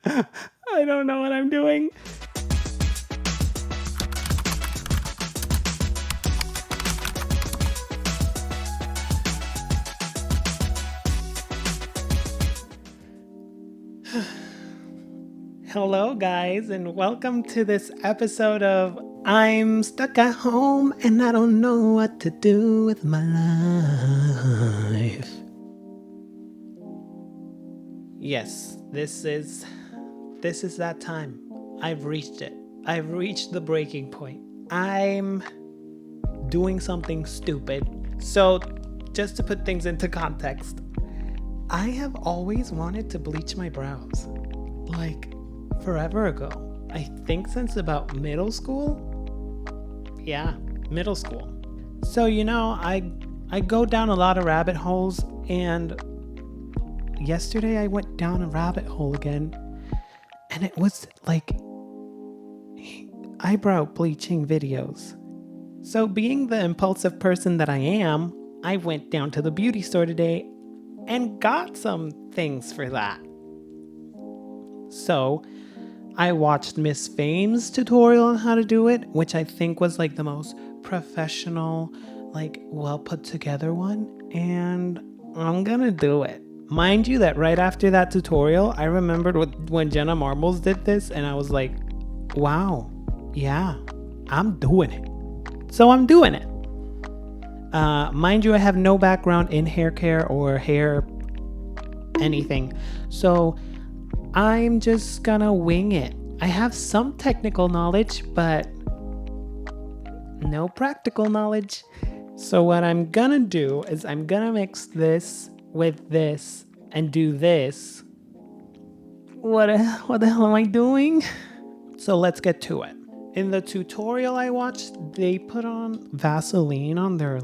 I don't know what I'm doing. Hello, guys, and welcome to this episode of I'm Stuck at Home and I Don't Know What to Do with My Life. Yes, this is that time. I've reached it. I've reached the breaking point. I'm doing something stupid. So, just to put things into context, I have always wanted to bleach my brows. Like, forever ago. I think since about middle school. Yeah, middle school. So, I go down a lot of rabbit holes, and yesterday I went down a rabbit hole again, and it was like eyebrow bleaching videos. So, being the impulsive person that I am, I went down to the beauty store today and got some things for that. So, I watched Miss Fame's tutorial on how to do it, which I think was like the most professional, like well put together one, and I'm gonna do it. Mind you that right after that tutorial, I remembered when Jenna Marbles did this, and I was like, wow, yeah, I'm doing it. So I'm doing it. Mind you, I have no background in hair care or hair anything. So I'm just gonna wing it. I have some technical knowledge, but no practical knowledge. So what I'm gonna do is I'm gonna mix this with this and do this. What the hell am I doing? So let's get to it. In the tutorial I watched, they put on Vaseline on their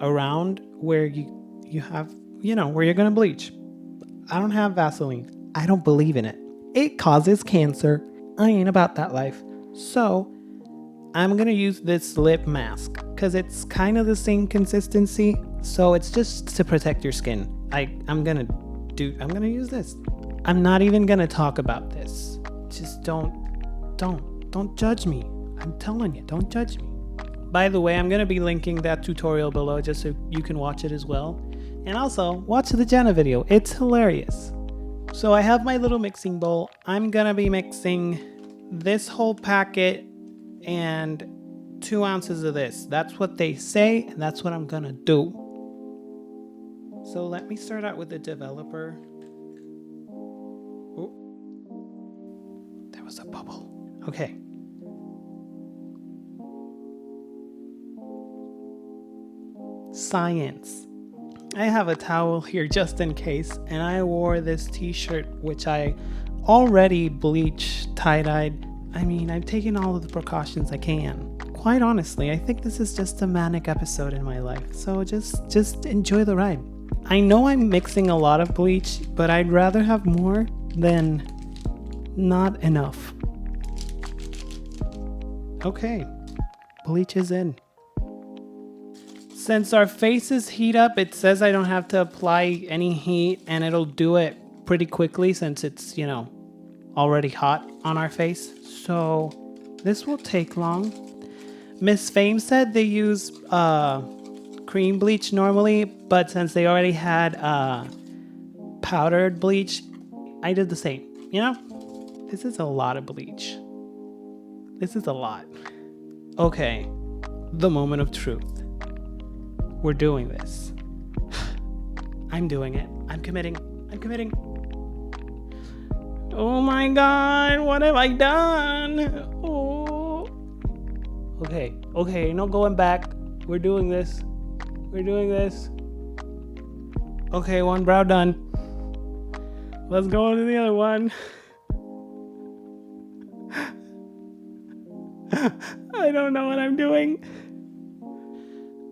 around where you have, where you're gonna bleach. I don't have Vaseline. I don't believe in it. It causes cancer. I ain't about that life. So I'm gonna use this lip mask because it's kind of the same consistency. So it's just to protect your skin. I'm gonna use this. I'm not even gonna talk about this. Just don't judge me. I'm telling you, don't judge me. By the way, I'm gonna be linking that tutorial below just so you can watch it as well. And also watch the Jenna video. It's hilarious. So I have my little mixing bowl. I'm gonna be mixing this whole packet and 2 ounces of this. That's what they say, and that's what I'm gonna do. So let me start out with the developer. Oh, there was a bubble. Okay. Science. I have a towel here just in case, and I wore this t-shirt which I already bleached, tie-dyed. I mean, I've taken all of the precautions I can. Quite honestly, I think this is just a manic episode in my life, so just enjoy the ride. I know I'm mixing a lot of bleach, but I'd rather have more than not enough. Okay, bleach is in. Since our faces heat up, it says I don't have to apply any heat, and it'll do it pretty quickly since it's, already hot on our face. So this will take long. Miss Fame said they use cream bleach normally, but since they already had powdered bleach, I did the same. This is a lot of bleach. This is a lot. Okay, the moment of truth. We're doing this. I'm doing it. I'm committing. Oh my god, what have I done? Oh. Okay, no going back. We're doing this. Okay, one brow done. Let's go on to the other one. I don't know what I'm doing.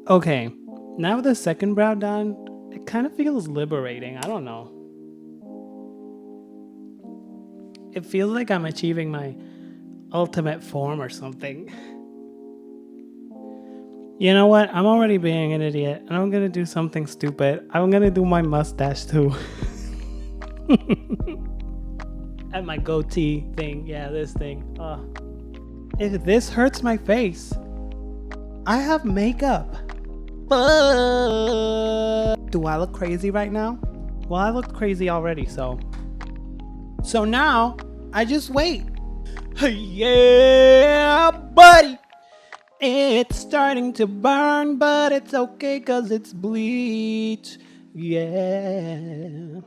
Okay, now with the second brow done, it kind of feels liberating. I don't know. It feels like I'm achieving my ultimate form or something. You know what? I'm already being an idiot, and I'm gonna do something stupid. I'm gonna do my mustache too. And my goatee thing. Yeah, this thing. If this hurts my face, I have makeup. Do I look crazy right now? Well, I looked crazy already, so. So now, I just wait. Yeah, buddy. It's starting to burn, but it's okay cause it's bleach. Yeah.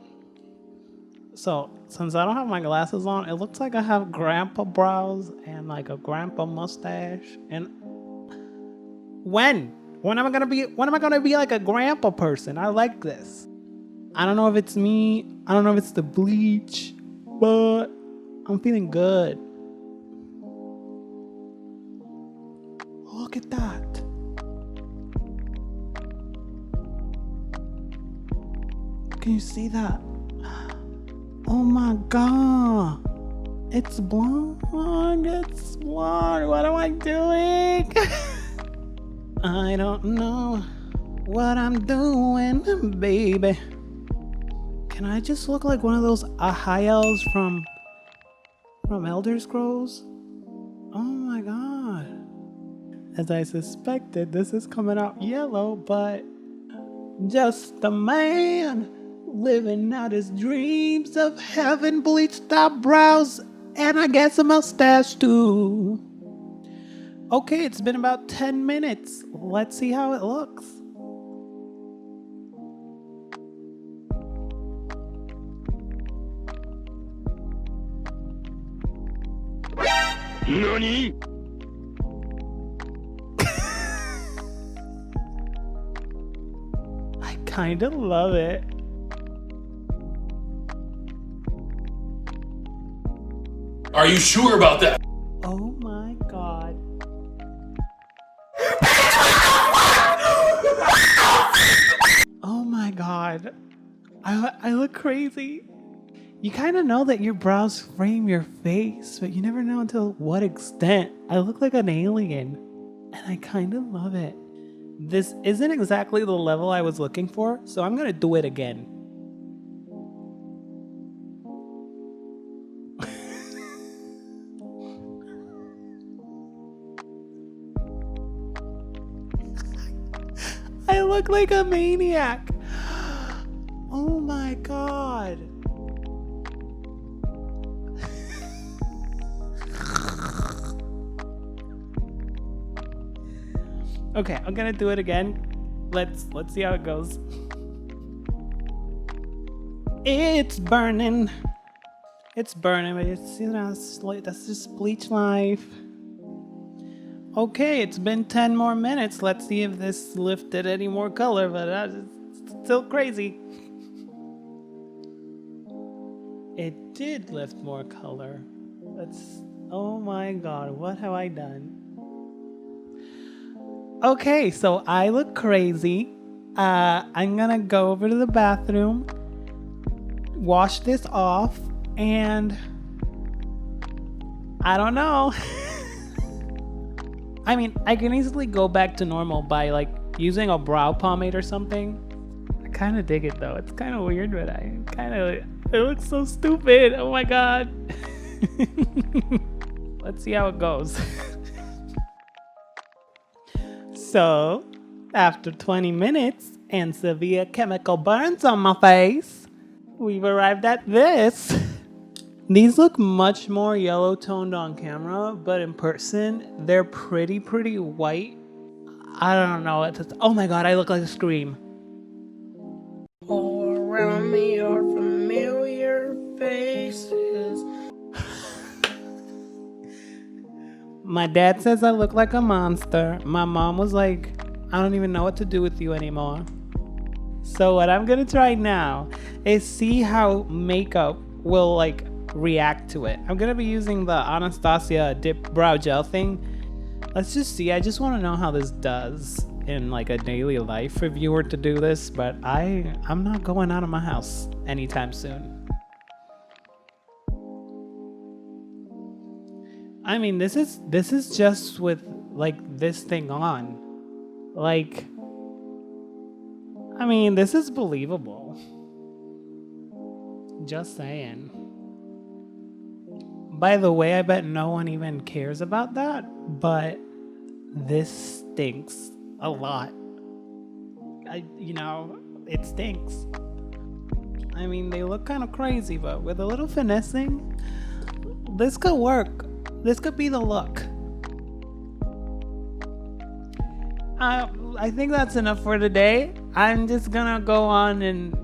So, since I don't have my glasses on, it looks like I have grandpa brows and like a grandpa mustache. And when? When am I gonna be like a grandpa person? I like this. I don't know if it's me. I don't know if it's the bleach, but I'm feeling good. Look at that. Can you see that? Oh my god. It's blonde. It's blonde. What am I doing? I don't know what I'm doing, baby. Can I just look like one of those Ahayels from Elder Scrolls? Oh my god. As I suspected, this is coming out yellow, but just a man living out his dreams of heaven, bleached out brows, and I guess a mustache too. Okay, it's been about 10 minutes. Let's see how it looks. NANI?! I kinda love it. Are you sure about that? Oh my god. Oh my god. I look crazy. You kind of know that your brows frame your face, but you never know until what extent. I look like an alien, and I kind of love it. This isn't exactly the level I was looking for, so I'm gonna do it again. I look like a maniac. Oh my god. Okay, I'm gonna do it again. Let's see how it goes. It's burning. It's burning, but it's, you know, that's just bleach life. Okay, it's been 10 more minutes. Let's see if this lifted any more color, but it's still crazy. It did lift more color. Oh my god, what have I done? Okay, so I look crazy. I'm gonna go over to the bathroom, wash this off, and I don't know. I mean, I can easily go back to normal by like using a brow pomade or something. I kind of dig it though. It's kind of weird, but it looks so stupid. Oh my god. Let's see how it goes. So, after 20 minutes and severe chemical burns on my face, we've arrived at this. These look much more yellow toned on camera, but in person, they're pretty white. I don't know what to oh my god, I look like a Scream. All around me are familiar faces. My dad says I look like a monster. My mom was like, I don't even know what to do with you anymore. So what I'm gonna try now is see how makeup will like react to it. I'm gonna be using the Anastasia dip brow gel thing. Let's just see. I just want to know how this does in like a daily life if you were to do this, but I'm not going out of my house anytime soon. I mean, this is just with like this thing on. Like, I mean, this is believable. Just saying. By the way, I bet no one even cares about that, but this stinks a lot. It stinks. I mean, they look kind of crazy, but with a little finessing, this could work. This could be the look. I think that's enough for today. I'm just gonna go on and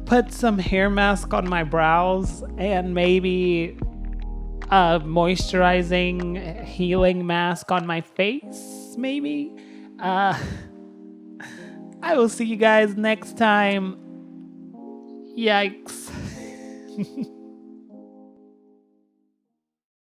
put some hair mask on my brows and maybe a moisturizing healing mask on my face, maybe. I will see you guys next time. Yikes.